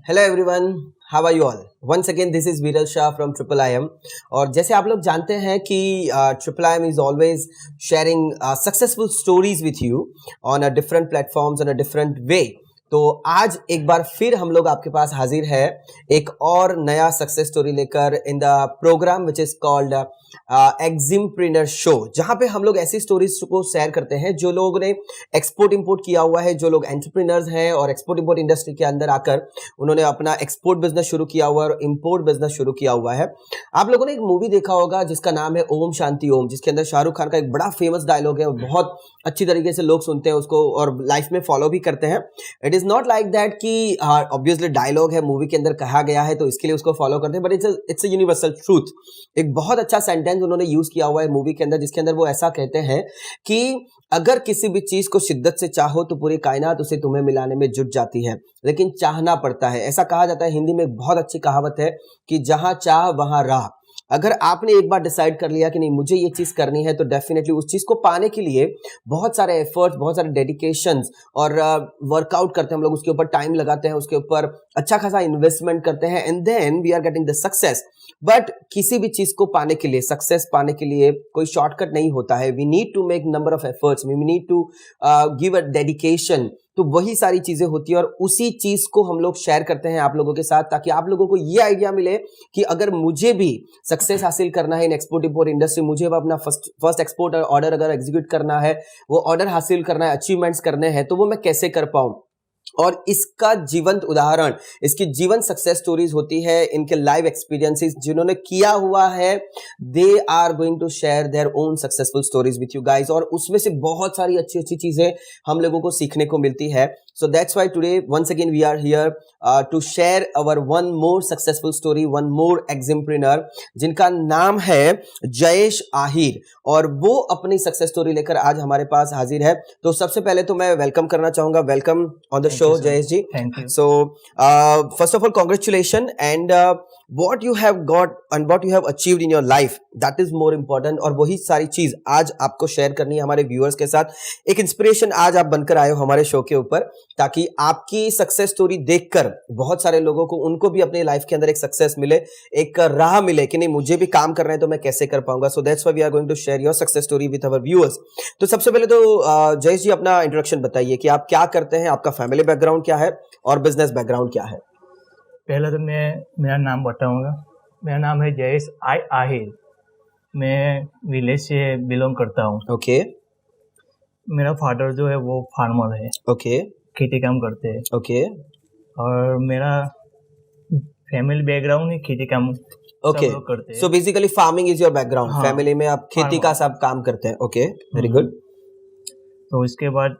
Hello everyone, how are you all? Once again this is Viral Shah from triple I M. और जैसे आप लोग जानते हैं कि triple I M is always sharing successful stories with you on a different platforms on a different way. तो आज एक बार फिर हम लोग आपके पास हाजिर है एक और नया सक्सेस स्टोरी लेकर in the program which is called eximpreneur show, जहां पे हम लोग ऐसी स्टोरीज को शेयर करते हैं जो लोगों ने एक्सपोर्ट इंपोर्ट किया हुआ है, जो लोग एंटरप्रेन्योर्स हैं और एक्सपोर्ट इंपोर्ट इंडस्ट्री के अंदर आकर उन्होंने अपना एक्सपोर्ट बिजनेस शुरू किया हुआ है और इंपोर्ट बिजनेस शुरू किया हुआ है। आप लोगों ने एक मूवी देखा होगा जिसका नाम है ओम शांति ओम, जिसके अंदर शाहरुख खान का एक बड़ा फेमस डायलॉग है और बहुत अच्छी तरीके से लोग सुनते हैं उसको और लाइफ में फॉलो भी करते हैं। It is not like that कि ऑब्वियसली डायलॉग है, मूवी के अंदर कहा गया है तो इसके लिए उसको फॉलो करते हैं, but it's a universal truth. एक बहुत अच्छा सेंटेंस उन्होंने यूज किया हुआ है मूवी के अंदर, जिसके अंदर वो ऐसा कहते हैं कि अगर किसी भी चीज को शिद्दत से चाहो तो पूरी कायनात उसे तुम्हें मिलाने में जुट जाती है, लेकिन चाहना पड़ता है। ऐसा कहा जाता है, हिंदी में एक बहुत अच्छी कहावत है कि जहां चाह वहां राह। अगर आपने एक बार डिसाइड कर लिया कि नहीं मुझे ये चीज करनी है, तो डेफिनेटली उस चीज को पाने के लिए बहुत सारे एफर्ट्स, बहुत सारे डेडिकेशंस और वर्कआउट करते हैं हम लोग, उसके ऊपर टाइम लगाते हैं, उसके ऊपर अच्छा खासा इन्वेस्टमेंट करते हैं and then we are getting the success. But किसी भी चीज को पाने के लिए, सक्सेस पाने के लिए कोई शॉर्टकट नहीं होता है। We need to make number of efforts, we need to give a dedication. तो वही सारी चीजें होती है और उसी चीज को हम लोग शेयर करते हैं आप लोगों के साथ, ताकि आप लोगों को ये आइडिया मिले कि अगर मुझे भी सक्सेस हासिल करना है इन एक्सपोर्ट इंपोर्ट इंडस्ट्री, मुझे अपना फर्स्ट एक्सपोर्ट ऑर्डर अगर एग्जीक्यूट करना है, वो ऑर्डर हासिल करना है, अचीवमेंट्स करने हैं, तो वो मैं कैसे कर पाऊं। और इसका जीवंत उदाहरण, इसकी जीवन सक्सेस स्टोरीज होती है, इनके लाइव एक्सपीरियंसेस जिन्होंने किया हुआ है, they are going to share their own successful stories with you guys. और उसमें से बहुत सारी अच्छी अच्छी चीजें हम लोगों को सीखने को मिलती है। So that's why today once again we are here to share our one more successful story, one more eximpreneur, जिनका नाम है जयेश आहिर, और वो अपनी सक्सेस स्टोरी लेकर आज हमारे पास हाजिर है। तो सबसे पहले तो मैं वेलकम करना चाहूंगा, welcome on the show, Jayesh ji. Thank you. So, first of all, congratulations and what you have got and what you have achieved in your life, that is more important. और वही सारी चीज आज आपको share करनी है हमारे viewers के साथ। एक इंस्पिरेशन आज आप बनकर आए हो हमारे शो के ऊपर, ताकि आपकी सक्सेस स्टोरी देखकर बहुत सारे लोगों को, उनको भी अपने लाइफ के अंदर एक सक्सेस मिले, एक राह मिले कि नहीं मुझे भी काम करना है तो मैं कैसे कर पाऊंगा। So that's why we are going to share your success story with our viewers. तो सबसे पहले तो जयेश जी अपना इंट्रोडक्शन बताइए कि आप क्या करते हैं, आपका फैमिली बैकग्राउंड क्या है और बिजनेस बैकग्राउंड क्या है। पहले तो मैं मेरा नाम बताऊंगा। मेरा नाम है जयेश आहिर। मैं विलेज से बिलोंग करता हूँ। ओके मेरा फादर जो है वो फार्मर है। ओके खेती काम करते हैं। ओके और मेरा फैमिली बैकग्राउंड ही खेती काम ओके। सब लोग करते हैं। So basically farming is your background. हाँ, फैमिली में आप खेती का सब काम करते हैं। Okay, very good. तो इसके बाद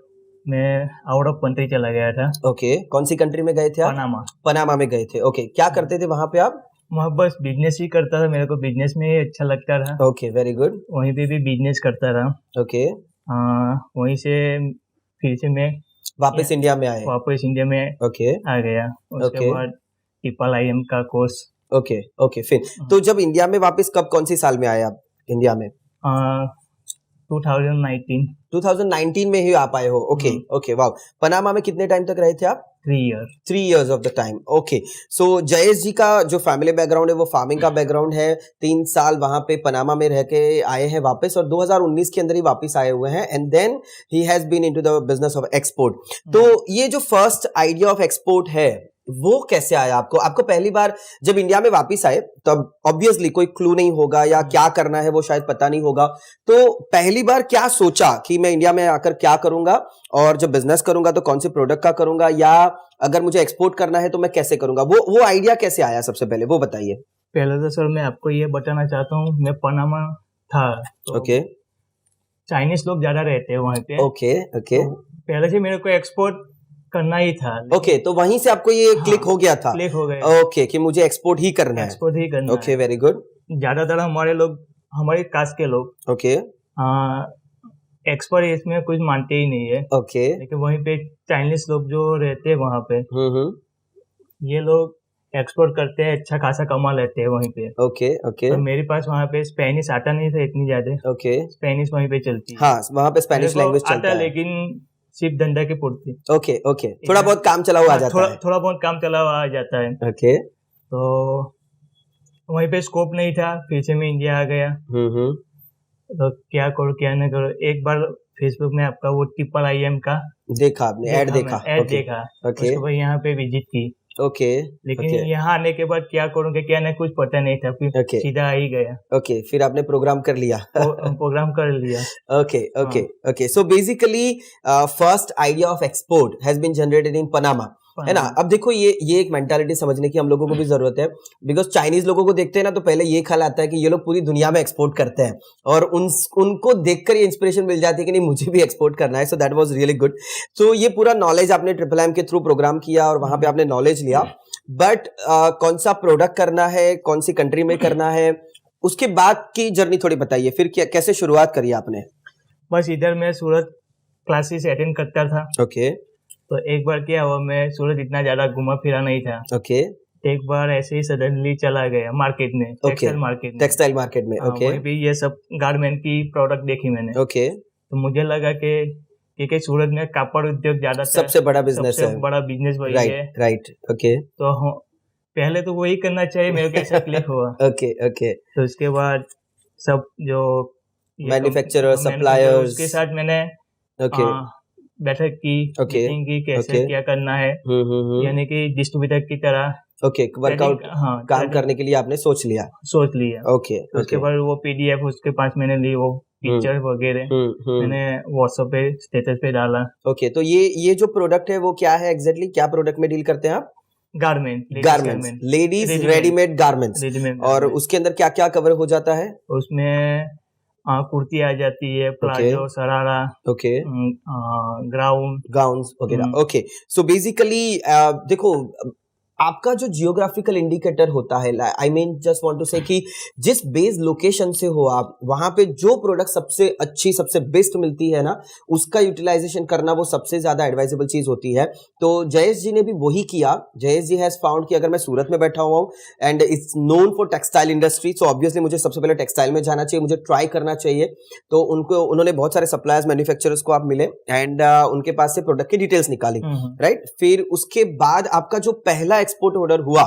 मैं आउट ऑफ कंट्री चला गया था। ओके, कौन सी कंट्री में गए थे आप? पनामा। पनामा में गए थे। ओके, क्या करते थे वहां पे आप? वहाँ बस बिजनेस ही करता था, मेरे को बिजनेस में ही अच्छा लगता था। Okay, very good. वहीं पे भी बिजनेस करता था। ओके, वहीं से फिर से मैं वापस इंडिया में आए? वापस इंडिया में ओके आ गया। उसके बाद ट्रिपल IIM का कोर्स। Okay okay. फिर तो जब इंडिया में वापस, कब कौन सी साल में आए आप इंडिया में? 2019। 2019 में ही आप आए हो। Okay okay, wow. पनामा में कितने टाइम तक रहे थे आप? 3 years। 3 years of the time. Okay, so Jayesh ji का जो फैमिली बैकग्राउंड है वो फार्मिंग का बैकग्राउंड है। 3 साल वहां पे पनामा में रह के आए हैं वापस, और 2019 के अंदर ही वापस आए हुए हैं, and then he has been into the business of export. तो ये जो फर्स्ट आइडिया ऑफ एक्सपोर्ट है वो कैसे आया आपको? आपको पहली बार जब इंडिया में वापस आए तब ऑब्वियसली कोई क्लू नहीं होगा, या क्या करना है वो शायद पता नहीं होगा, तो पहली बार क्या सोचा कि मैं इंडिया में आकर क्या करूंगा, और जब बिजनेस करूंगा तो कौन से प्रोडक्ट का करूंगा, या अगर मुझे एक्सपोर्ट करना है तो मैं कैसे करूंगा? वो आइडिया कैसे आया, सबसे पहले वो बताइए। पहले तो सर मैं आपको ये बताना चाहता हूँ, मैं पनामा था तो ओके, चाइनीज लोग ज्यादा रहते हैं वहाँ पे। ओके ओके तो पहले से मेरे को एक्सपोर्ट करना ही था। ओके, तो वहीं से आपको ये क्लिक हो गया था? क्लिक हो गया। ओके, कि मुझे एक्सपोर्ट ही करना है। एक्सपोर्ट ही करना ओके, वेरी गुड। ज्यादातर हमारे कास्ट के लोग ओके एक्सपोर्ट इसमें कुछ मानते ही नहीं है। ओके, लेकिन वहीं पे चाइनीज लोग जो रहते हैं वहाँ पे, ये लोग एक्सपोर्ट करते हैं, अच्छा खासा कमा लेते हैं वहीं पे। Okay okay. तो मेरे पास वहाँ पे स्पेनिश आता नहीं था इतनी ज्यादा। ओके, स्पेनिश वहीं पे चलती है। हाँ वहाँ पे स्पेनिश लैंग्वेज चलता है। लेकिन सिर्फ धंधा की पूर्ति। ओके ओके, थोड़ा बहुत काम चला हुआ आ जाता है। थोड़ा बहुत काम चला हुआ आ जाता है। ओके, तो वहीं पे स्कोप नहीं था, फिर से मैं इंडिया आ गया। तो क्या करो क्या नहीं करो, एक बार फेसबुक में आपका वो IIM का देखा आपने, ऐड देखा? ऐड ओके देखा, ओके उसके बाद यहाँ पे विजिट की। ओके लेकिन ओके यहाँ आने के बाद क्या करूँगा क्या नहीं कुछ पता नहीं था, फिर ओके सीधा आ ही गया, ओके, फिर आपने प्रोग्राम कर लिया। प्रोग्राम कर लिया। Okay, okay, okay. So basically, first idea of export has been generated in Panama. है ना? अब देखो ये एक मेंटालिटी समझने की हम लोगों को भी जरूरत है, बिकॉज चाइनीज लोगों को देखते हैं ना तो पहले ये ख्याल आता है कि ये लोग पूरी दुनिया में एक्सपोर्ट करते हैं और उनको देखकर ये इंस्पिरेशन मिल जाती है कि नहीं मुझे भी एक्सपोर्ट करना है। So that was really good. So ये पूरा नॉलेज आपने IIM के थ्रू प्रोग्राम किया और वहां पे आपने नॉलेज लिया, बट कौन सा प्रोडक्ट करना है, कौन सी कंट्री में करना है, उसके बाद की जर्नी थोड़ी बताइए। फिर कैसे शुरुआत करी आपने? बस इधर मैं सूरत क्लासेस अटेंड करता था। ओके तो एक बार क्या हुआ, मैं सूरत इतना ज्यादा घुमा फिरा नहीं था। ओके, एक बार ऐसे ही सडनली चला गया मार्केट में, टेक्सटाइल मार्केट में। टेक्सटाइल मार्केट में, ओके। वहीं पे ये सब गारमेंट की प्रोडक्ट देखी मैंने। ओके, तो मुझे लगा कि सूरत में कापड़ उद्योग ज्यादा सबसे बड़ा बिजनेस है, सबसे बड़ा बिजनेस वही है। Right, okay. तो पहले तो वही करना चाहिए, मेरे को ऐसा क्लिक हुआ। ओके ओके, तो उसके बाद सब जो मैन्युफैक्चरर, सप्लायर्स, उसके साथ मैंने बैठक की, मीटिंग की, कैसे क्या करना है, यानी कि डिस्ट्रीब्यूटर की तरह। ओके, वर्कआउट काम करने के लिए आपने सोच लिया। ओके, उसके बाद वो PDF उसके पास मैंने ली, वो पिक्चर वगैरह मैंने व्हाट्सएप पे स्टेटस पे डाला। ओके, तो ये जो प्रोडक्ट है वो क्या है एग्जैक्टली, क्या प्रोडक्ट में डील करते हैं आप? Garment, ladies readymade garments. और उसके अंदर क्या क्या कवर हो जाता है? उसमें कुर्ती आ जाती है, प्लाजो, सरारा, ओके, गाउन्स वगैरह। ओके, सो बेसिकली देखो आपका जो जियोग्राफिकल इंडिकेटर होता है, I mean just want to say कि जिस बेस लोकेशन से हो आप, वहां पे जो प्रोडक्ट सबसे अच्छी सबसे बेस्ट मिलती है ना, उसका यूटिलाइजेशन करना वो सबसे ज्यादा एडवाइजेबल चीज होती है। तो जयेश जी ने भी वही किया। जयेश जी हैज फाउंड कि अगर मैं सूरत में बैठा हुआ हूँ and it's known for textile industry, so obviously मुझे सबसे पहले टेक्सटाइल में जाना चाहिए, मुझे ट्राई करना चाहिए। तो उन्होंने बहुत सारे सप्लायर्स, मैन्युफैक्चरर्स को आप मिले एंड उनके पास से प्रोडक्ट की डिटेल्स निकाली, राइट। फिर उसके बाद आपका जो पहला एक्सपोर्ट ऑर्डर हुआ,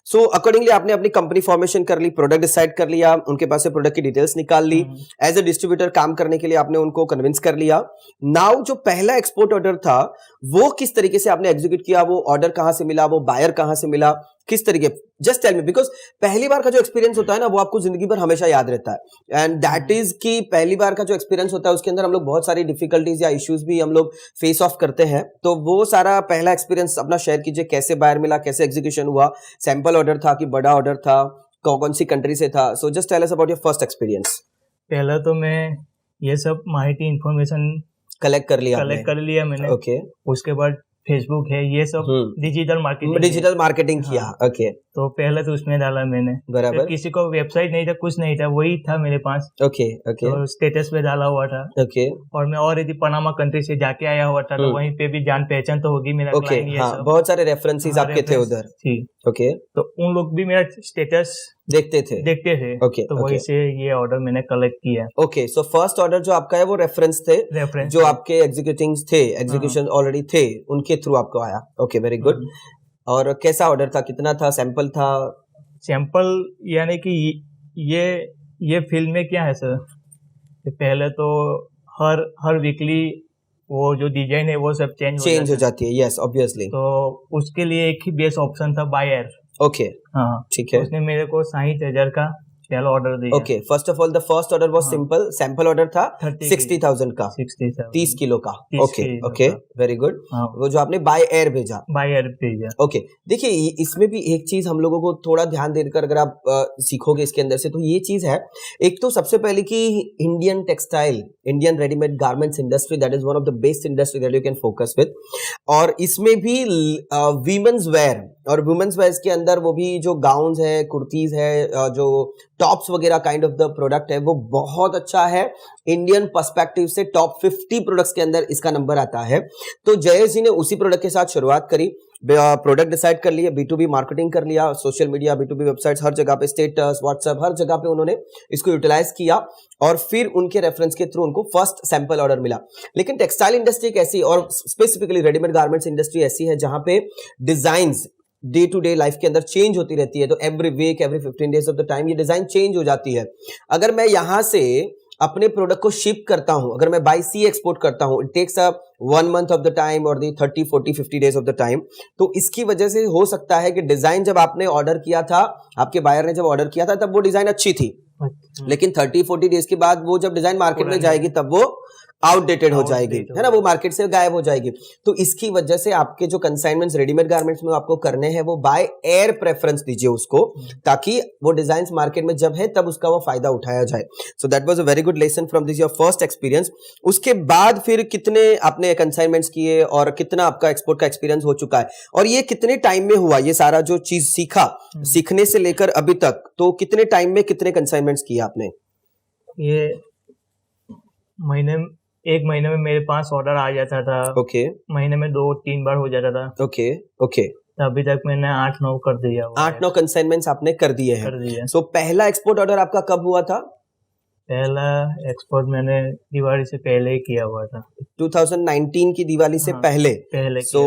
सो अकॉर्डिंगली आपने अपनी कंपनी फॉर्मेशन कर ली, प्रोडक्ट डिसाइड कर लिया, उनके पास से प्रोडक्ट की डिटेल्स निकाल ली, एज ए डिस्ट्रीब्यूटर काम करने के लिए आपने उनको कन्विंस कर लिया। नाउ जो पहला एक्सपोर्ट ऑर्डर था वो किस तरीके से आपने एग्जीक्यूट किया, वो ऑर्डर कहां से मिला, वो बायर कहां से मिला, किस तरीके? जस्ट टेल मी, बिकॉज पहली बार का जो एक्सपीरियंस होता है ना वो आपको जिंदगी भर हमेशा याद रहता है, एंड दैट इज कि पहली बार का जो एक्सपीरियंस होता है उसके अंदर हम लोग बहुत सारी डिफिकल्टीज या इश्यूज भी हम लोग फेस ऑफ करते हैं। तो वो सारा पहला एक्सपीरियंस अपना शेयर कीजिए, कैसे बायर मिला, कैसे एग्जीक्यूशन हुआ, सैंपल ऑर्डर था कि बड़ा ऑर्डर था, कौन सी कंट्री से था? So just tell us about your first experience. पहला तो मैं ये सब माहिती इंफॉर्मेशन कलेक्ट कर लिया मैंने। ओके, उसके बाद फेसबुक है, ये सब डिजिटल मार्केटिंग किया। ओके, तो पहले तो उसमें डाला मैंने, बराबर। तो किसी को वेबसाइट नहीं था, कुछ नहीं था, वही था मेरे पास। ओके ओके, तो स्टेटस पे डाला हुआ था। ओके, और मैं और यदि पनामा कंट्री से जाके आया हुआ था, तो वहीं पे भी जान पहचान तो होगी मेरा। ओके, हाँ, बहुत सारे रेफरेंसेस आपके थे उधर। ओके, तो उन लोग भी मेरा स्टेटस देखते थे। ओके, तो वही से ये ऑर्डर मैंने कलेक्ट किया। ओके, सो फर्स्ट ऑर्डर जो आपका है वो रेफरेंस थे, जो आपके एग्जीक्यूशन ऑलरेडी थे, उनके थ्रू आपको आया। Okay, very good. और कैसा ऑर्डर था, कितना था, सैंपल था? सैंपल यानी कि ये फिल्म में क्या है सर, पहले तो हर वीकली वो जो डिजाइन है वो सब चेंज हो जाती है। Yes, obviously. तो उसके लिए एक ही बेस्ट ऑप्शन था, बायर। ओके, हाँ, ठीक है। उसने मेरे को 60,000 का पहला ऑर्डर दिया। Okay, first of all the first order was simple, sample order था 60,000 का, 30 किलो का। Okay okay, very good. वो जो आपने बाय एयर भेजा। ओके, देखिए इसमें भी एक चीज हम लोगों को थोड़ा ध्यान देकर अगर आप सीखोगे इसके अंदर से, तो ये चीज है, एक तो सबसे पहले कि Indian readymade garments industry, that is one of the best industry that you can focus with. और इसमें भी वीमेंस वेयर, और वुमेन्स वेयर के अंदर वो भी जो गाउन्स है, कुर्तीज है, जो टॉप्स वगैरह काइंड ऑफ द प्रोडक्ट है, वो बहुत अच्छा है। इंडियन पर्सपेक्टिव से टॉप 50 प्रोडक्ट्स के अंदर इसका नंबर आता है। तो जयेश जी ने उसी प्रोडक्ट के साथ शुरुआत करी। प्रोडक्ट डिसाइड कर लिए, B2B मार्केटिंग कर लिया, सोशल मीडिया, B2B वेबसाइट्स, हर जगह पे स्टेटस, व्हाट्सएप, हर जगह पे उन्होंने इसको यूटिलाइज किया और फिर उनके रेफरेंस के थ्रू उनको फर्स्ट सैंपल ऑर्डर मिला। लेकिन टेक्सटाइल इंडस्ट्री एक ऐसी, और स्पेसिफिकली रेडीमेड गारमेंट्स इंडस्ट्री ऐसी है जहां पे designs day to day life के अंदर चेंज होती रहती है। तो every week, every 15 days of the time ये डिजाइन चेंज हो जाती है। अगर मैं यहां से अपने प्रोडक्ट को शिप करता हूं, अगर मैं बाय सी एक्सपोर्ट करता हूं, it takes a 1 month of the time और the 30, 40, 50 days of the time. तो इसकी वजह से हो सकता है कि डिजाइन जब आपने ऑर्डर किया था, आपके बायर ने जब ऑर्डर किया था, तब वो डिजाइन अच्छी थी, लेकिन 30-40 डेज के बाद वो जब डिजाइन मार्केट में जाएगी तब वो आउटडेटेड हो जाएगी, है ना, वो मार्केट से गायब हो जाएगी। तो इसकी वजह से आपके जो कंसाइनमेंट्स रेडीमेड गारमेंट्स में आपको करने हैं वो बाय एयर प्रेफरेंस दीजिए उसको, ताकि वो डिजाइन्स मार्केट में जब है तब उसका वो फायदा उठाया जाए। सो that was a very good lesson from this your first experience. उसके बाद फिर कितने आपने कंसाइनमेंट्स किए और कितना आपका एक्सपोर्ट का एक्सपीरियंस हो चुका है, और ये कितने टाइम में हुआ, ये सारा जो चीज सीखा, सीखने से लेकर अभी तक, तो कितने टाइम में कितने कंसाइनमेंट्स किए आपने? ये एक महीने में मेरे पास ऑर्डर आ जाता था। ओके। महीने में 2-3 बार हो जाता था। Okay okay. अभी तक मैंने 8-9 कर दिया हुआ है। 8-9 कंसाइनमेंट्स आपने कर दिए हैं। कर दिए। सो पहला एक्सपोर्ट ऑर्डर आपका कब हुआ था? पहला एक्सपोर्ट मैंने दिवाली से पहले ही किया हुआ था। 2019 की दिवाली से हाँ, पहले। सो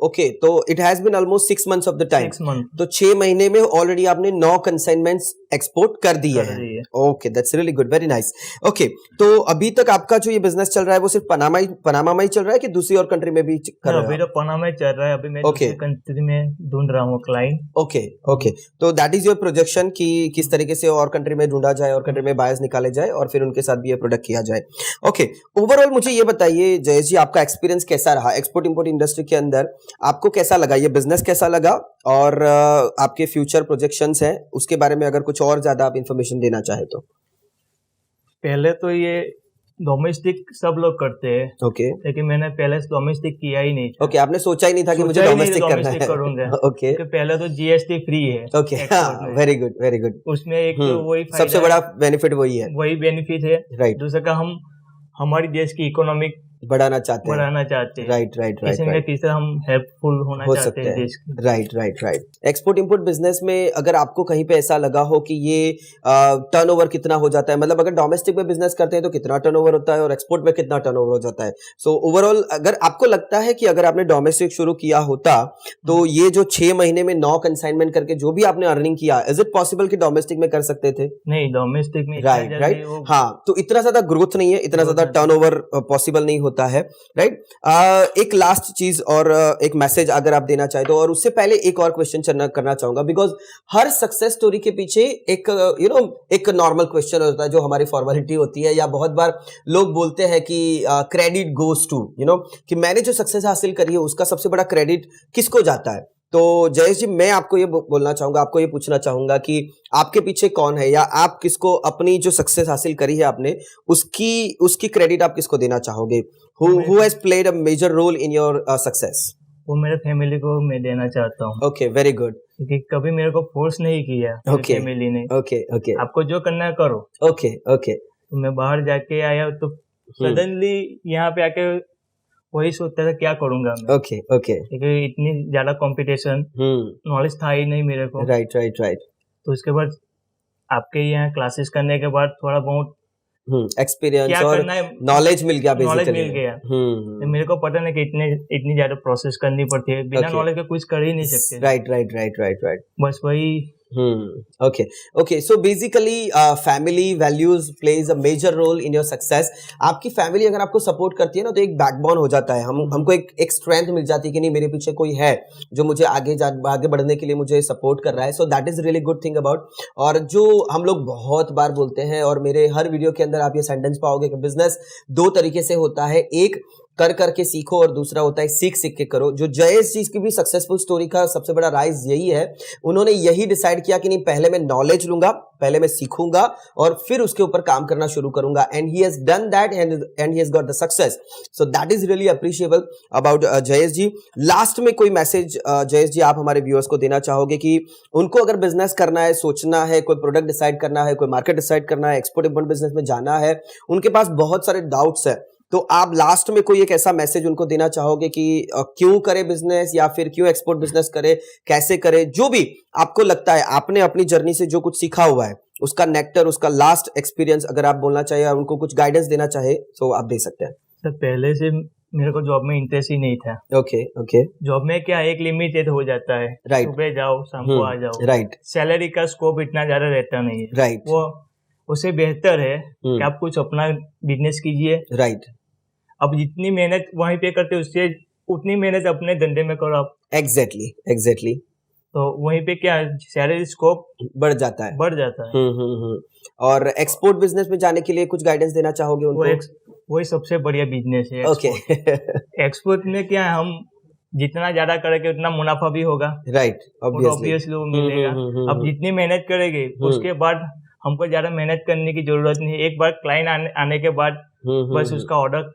ओके, तो it has been almost 6 months of the time. 6 month. तो 6 महीने में ऑलरेडी आपने 9 कंसाइनमेंट्स एक्सपोर्ट कर दिए हैं। Okay, that's really good, very nice. Okay, तो अभी तक आपका जो ये बिजनेस चल रहा है वो सिर्फ पनामा में ही चल रहा है कि दूसरी और कंट्री में भी कर रहे हैं? अभी तो पनामा में चल रहा है। अभी मैं दूसरी कंट्री में ढूंढ रहा हूँ क्लाइंट। ओके ओके, तो दैट इज योर प्रोजेक्शन कि किस तरीके से और कंट्री में ढूंढा जाए और कंट्री में बायर्स निकाले जाए और फिर उनके साथ भी ये प्रोडक्ट किया जाए। ओके, ओवरऑल मुझे ये बताइए जयेश जी, आपका एक्सपीरियंस कैसा रहा एक्सपोर्ट इंपोर्ट इंडस्ट्री के अंदर? आपको कैसा लगा ये बिजनेस, कैसा लगा, और आपके फ्यूचर प्रोजेक्शंस हैं उसके बारे में अगर कुछ और ज्यादा आप इंफॉर्मेशन देना चाहे तो? पहले तो ये डोमेस्टिक सब लोग करते हैं। ओके। लेकिन मैंने पहले डोमेस्टिक किया ही नहीं। ओके, आपने सोचा ही नहीं था कि मुझे डोमेस्टिक करना है। करूंगा। ओके। पहले तो जीएसटी फ्री है। Okay, very good very good. उसमें एक तो वही सबसे बड़ा बेनिफिट वही है। वही बेनिफिट है। राइट। दूसरा का हम हमारी देश की इकोनॉमिक बढ़ाना चाहते हैं। Right right right. इसमें तीसरा हम हेल्पफुल होना चाहते हैं देश की। Right right right. Export import business में अगर आपको कहीं पे ऐसा लगा हो कि ये टर्नओवर कितना हो जाता है, मतलब अगर डोमेस्टिक में बिजनेस करते हैं तो कितना टर्नओवर होता है और एक्सपोर्ट में कितना टर्नओवर हो जाता है, सो ओवरऑल अगर आपको लगता है कि अगर आपने डोमेस्टिक शुरू किया होता तो ये जो 6 महीने में 9 कंसाइनमेंट करके जो भी आपने अर्निंग किया, इज इट पॉसिबल कि डोमेस्टिक में कर सकते थे? नहीं, डोमेस्टिक में राइट राइट। हाँ, तो इतना ज्यादा ग्रोथ नहीं है, इतना ज्यादा टर्नओवर पॉसिबल नहीं होता है, राइट। एक लास्ट चीज और एक मैसेज अगर आप देना चाहे तो, और उससे पहले एक और क्वेश्चन करना चाहूंगा, बिकॉज हर सक्सेस स्टोरी के पीछे एक एक नॉर्मल क्वेश्चन होता है जो हमारी फॉर्मेलिटी होती है, या बहुत बार लोग बोलते हैं कि क्रेडिट गोज टू कि मैंने जो सक्सेस हासिल करी है उसका सबसे बड़ा क्रेडिट किसको जाता है? तो जयेश जी, मैं आपको ये बोलना चाहूंगा, आपको ये पूछना चाहूंगा कि आपके पीछे कौन है, या आप किसको अपनी जो सक्सेस हासिल करी है आपने उसकी क्रेडिट आप किसको देना चाहोगे? Who has played a major role in your success? वो मेरे फैमिली को मैं देना चाहता हूँ। Okay, very good. क्योंकि कभी मेरे को फोर्स नहीं किया फैमिली ने। Okay okay. आपको जो करना है करो। Okay okay. तो मैं बाहर जाके आया तो सडनली यहाँ पे आके वही सोचता था क्या करूंगा मैं। Okay okay. क्योंकि इतनी ज्यादा कंपटीशन, नॉलेज था ही नहीं मेरे को। Right right right. तो उसके बाद आपके यहाँ क्लासेस करने के बाद थोड़ा बहुत एक्सपीरियंस और नॉलेज मिल गया, नॉलेज मिल गया। तो मेरे को पता नहीं कि इतनी ज्यादा प्रोसेस करनी पड़ती है, बिना नॉलेज के कुछ कर ही नहीं सकते। Right right right right right. बस वही। Okay okay. So basically family values plays a major role in your success. आपकी फैमिली अगर आपको सपोर्ट करती है ना तो एक बैकबोन हो जाता है, हमको एक स्ट्रेंथ मिल जाती है कि नहीं, मेरे पीछे कोई है जो मुझे आगे बढ़ने के लिए मुझे सपोर्ट कर रहा है। So that is really good thing about. और जो हम लोग बहुत बार बोलते हैं और मेरे हर वीडियो के अंदर आप ये सेंटेंस पाओगे कि बिजनेस 2 तरीके से होता है, एक कर करके सीखो और दूसरा होता है सीख सीख के करो। जो जयेश जी की भी सक्सेसफुल स्टोरी का सबसे बड़ा राइज यही है, उन्होंने यही डिसाइड किया कि नहीं, पहले मैं नॉलेज लूंगा, पहले मैं सीखूंगा और फिर उसके ऊपर काम करना शुरू करूंगा, and he has done that and he has got the success. So that is really appreciable about Jayesh ji. Last में कोई मैसेज जयेश जी आप हमारे व्यूअर्स को देना चाहोगे कि उनको अगर बिजनेस करना है, सोचना है, कोई प्रोडक्ट डिसाइड करना है, कोई मार्केट डिसाइड करना है, एक्सपोर्ट इंपोर्ट बिजनेस में जाना है, उनके पास बहुत सारे डाउट्स है, तो आप लास्ट में कोई एक ऐसा मैसेज उनको देना चाहोगे कि क्यों करे बिजनेस, या फिर क्यों एक्सपोर्ट बिजनेस करे, कैसे करे, जो भी आपको लगता है आपने अपनी जर्नी से जो कुछ सीखा हुआ है उसका नेक्टर, उसका लास्ट एक्सपीरियंस अगर आप बोलना चाहे या उनको कुछ गाइडेंस देना चाहे तो आप दे सकते हैं। सर पहले से मेरे को जॉब में इंटरेस्ट ही नहीं था। Okay okay. जॉब में क्या एक लिमिटेड हो जाता है, राइट। सुबह जाओ शाम को आ जाओ, राइट सैलरी का स्कोप इतना ज्यादा रहता नहीं है। राइट। वो उससे बेहतर है कि आप कुछ अपना बिजनेस कीजिए। राइट। अब जितनी मेहनत वहीं पे करते उससे उतनी मेहनत अपने धंधे में करो आप। Exactly exactly. तो वहीं पे क्या सैलरी स्कोप बढ़ जाता है। और एक्सपोर्ट बिजनेस में जाने के लिए कुछ गाइडेंस देना चाहोगे उनको? वही सबसे बढ़िया बिजनेस है। ओके। एक्सपोर्ट में क्या है, हम जितना ज्यादा करेंगे उतना मुनाफा भी होगा। राइट, ऑब्वियसली वो मिलेगा। अब जितनी मेहनत करेंगे उसके बाद हमको ज्यादा मेहनत करने की जरूरत नहीं है। एक बार क्लाइंट आने के बाद बस उसका ऑर्डर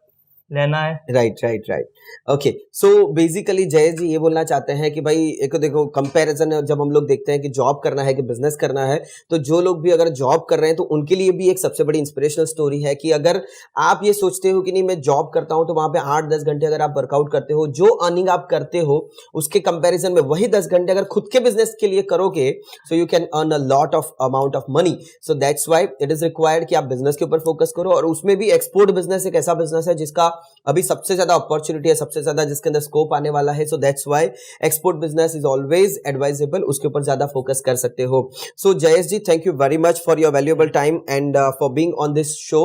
लेना है। Right right right. Okay, so basically Jayesh ji ये बोलना चाहते हैं कि भाई एक देखो कंपैरिजन जब हम लोग देखते हैं कि जॉब करना है कि बिजनेस करना है, तो जो लोग भी अगर जॉब कर रहे हैं तो उनके लिए भी एक सबसे बड़ी इंस्पिरेशनल स्टोरी है कि अगर आप ये सोचते हो कि नहीं मैं जॉब करता हूं तो वहां पे 8-10 घंटे अगर आप वर्कआउट करते हो, जो अर्निंग आप करते हो उसके कंपेरिजन में वही 10 घंटे अगर खुद के बिजनेस के लिए करोगे so you can earn a lot of amount of money. So that's why it is required कि आप बिजनेस के ऊपर फोकस करो, और उसमें भी एक्सपोर्ट बिजनेस एक ऐसा बिजनेस है जिसका अभी सबसे ज्यादा अपॉर्चुनिटी है, सबसे ज्यादा जिसके अंदर स्कोप आने वाला है। So that's why export business is always advisable, उसके ऊपर ज्यादा फोकस कर सकते हो। So Jayesh ji thank you very much for your valuable time and for being on this show.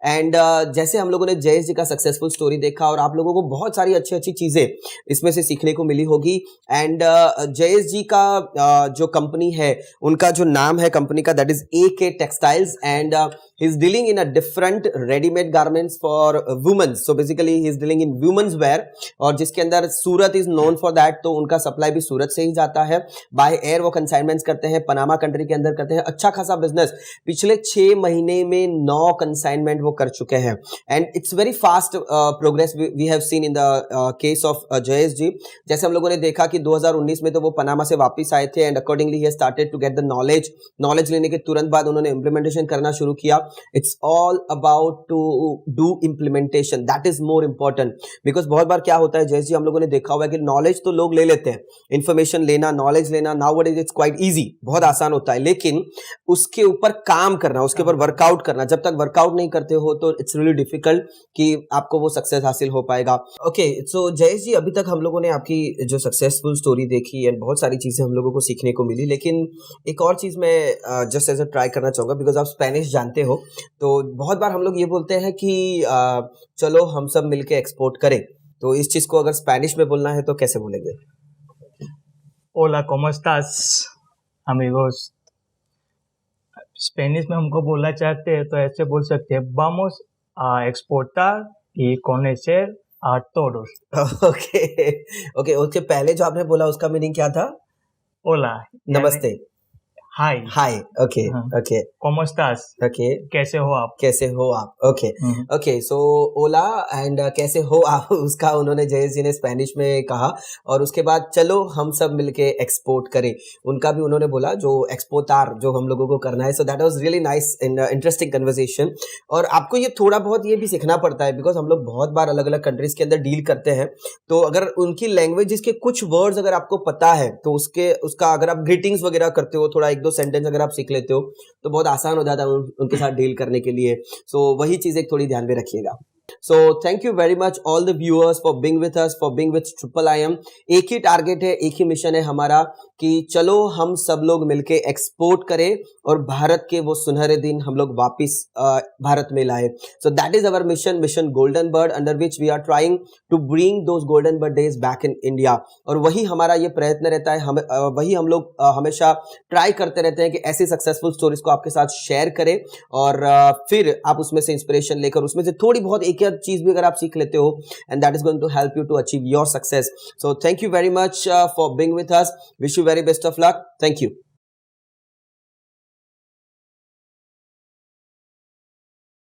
And जैसे हम लोगों ने जयेश जी का सक्सेसफुल स्टोरी देखा और आप लोगों को बहुत सारी अच्छी अच्छी चीजें इसमें से सीखने को मिली होगी। एंड जयेश जी का जो कंपनी है उनका जो नाम है कंपनी का that is AK textiles, and he is dealing in a different ready-made garments for women. So basically he is dealing in women's wear, और जिसके अंदर सूरत is known for that, तो उनका सप्लाई भी सूरत से ही जाता है। बाय एयर वो कंसाइनमेंट्स करते हैं, पनामा कंट्री के अंदर करते हैं। अच्छा खासा बिजनेस, पिछले 6 महीने में 9 कंसाइनमेंट वो कर चुके हैं, and it's very fast progress we have seen in the case of Jayesh ji. जैसे हम लोगों ने देखा कि 2019 में तो वो पनामा से वापिस आए थे, and accordingly he started to get the knowledge लेने के तुरंत बाद उन्होंने इंप्लीमेंटेशन करना शुरू किया। It's all about to do implementation, that is more important, because बहुत बार क्या होता है जैसे हम लोगों ने देखा हुआ है कि नॉलेज तो लोग ले लेते हैं, इंफॉर्मेशन लेना, नॉलेज लेना नाउअडेज इट्स क्वाइट इजी, बहुत आसान होता है, लेकिन उसके ऊपर काम करना, उसके ऊपर वर्कआउट करना, जब तक वर्कआउट नहीं करते हो तो इट्स रियली डिफिकल्ट कि आपको वो सक्सेस हासिल हो पाएगा। ओके, सो जयेश जी अभी तक हम लोगों ने आपकी जो सक्सेसफुल स्टोरी देखी एंड बहुत सारी चीजें हम लोगों को सीखने को मिली, लेकिन एक और चीज मैं जस्ट एज अ ट्राई करना चाहूंगा, बिकॉज आप स्पेनिश जानते हो, तो बहुत बार हम लोग ये बोलते हैं कि चलो हम सब मिलके एक्सपोर्ट करें, तो इस चीज को अगर स्पेनिश में बोलना है तो कैसे बोलेंगे? Hola, ¿cómo estás, amigos? Spanish में हमको बोलना चाहते हैं तो ऐसे बोल सकते हैं, vamos a exportar y conocer a todos. Okay, उसके पहले जो आपने बोला उसका मीनिंग क्या था? Hola, नमस्ते, हाय। Okay okay, ¿cómo estás? Okay, कैसे हो आप? Okay okay, so Ola and कैसे हो आप उसका उन्होंने जयेश जी ने स्पेनिश में कहा, और उसके बाद चलो हम सब मिलके एक्सपोर्ट करें, उनका भी उन्होंने बोला जो एक्सपोर्टार जो हम लोगों को करना है। So that was really nice in interesting conversation. और आपको ये थोड़ा बहुत ये भी सीखना पड़ता है, बिकॉज हम लोग बहुत बार अलग अलग कंट्रीज के अंदर डील करते हैं, तो अगर उनकी लैंग्वेज के कुछ वर्ड्स अगर आपको पता है तो उसका अगर आप ग्रीटिंग्स वगैरह करते हो, थोड़ा 1-2 सेंटेंस अगर आप सीख लेते हो तो बहुत आसान हो जाता है उनके साथ डील करने के लिए। सो वही चीज एक थोड़ी ध्यान में रखिएगा। So thank you very much all the viewers for being with us, for being with Triple IM। एक ही टारगेट है, एक ही मिशन है हमारा कि चलो हम सब लोग मिलके एक्सपोर्ट करें और भारत के वो सुनहरे दिन हम लोग वापिस भारत में लाए। So that is our mission Golden Bird, under which we are trying to bring those Golden Bird days back in India। और वही हमारा ये प्रयत्न रहता है, वही हम लोग हमेशा ट्राई करते रहते हैं कि ऐसी सक्सेसफुल स्टोरीज को आपके साथ शेयर करें, और फिर आप उसमें से इंस्पिरेशन लेकर उसमें से थोड़ी बहुत एक चीज भी अगर आप सीख लेते हो, and that is going to help you to achieve your success. So thank you very much for being with us, wish you very best of luck, thank you.